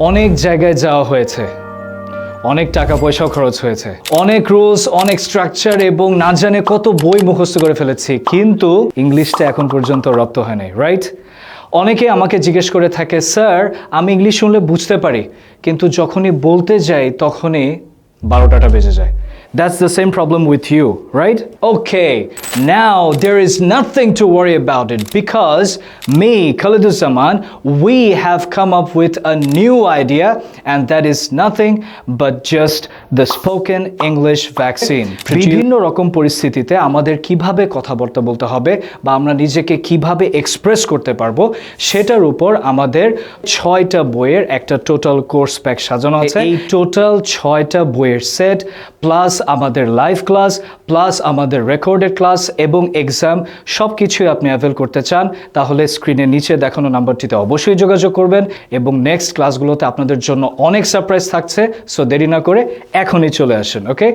অনেক জায়গায় যাওয়া হয়েছে, অনেক টাকা পয়সাও খরচ হয়েছে, অনেক রুলস, অনেক স্ট্রাকচার এবং না জানে কত বই মুখস্থ করে ফেলেছি, কিন্তু ইংলিশটা এখন পর্যন্ত রপ্ত হয় নাই, রাইট? অনেকে আমাকে জিজ্ঞেস করে থাকে, স্যার আমি ইংলিশ শুনলে বুঝতে পারি, কিন্তু যখনই বলতে যাই তখনই 12টা বেজে যায়। That's the same problem with you, right? Okay, now there is nothing to worry about it because me, Khaliduzzaman, we have come up with a new idea and that is nothing but just the spoken English vaccine. বিভিন্ন রকম পরিস্থিতিতে আমাদের কিভাবে কথাবার্তা বলতে হবে বা আমরা নিজেকে কিভাবে এক্সপ্রেস করতে পারবো সেটার উপর আমাদের 6টা বইয়ের একটা টোটাল কোর্স প্যাক সাজানো আছে। এই টোটাল 6টা বইয়ের সেট প্লাস আমাদের লাইভ ক্লাস প্লাস আমাদের রেকর্ডেড ক্লাস এবং এক্সাম সব কিছুই আপনি অ্যাভেল করতে চান তাহলে স্ক্রিনের নিচে দেখানো নাম্বারটিতে অবশ্যই যোগাযোগ করবেন এবং নেক্সট ক্লাসগুলোতে আপনাদের জন্য অনেক সারপ্রাইজ থাকছে। সো দেরি না করে এখনই চলে আসুন। ওকে,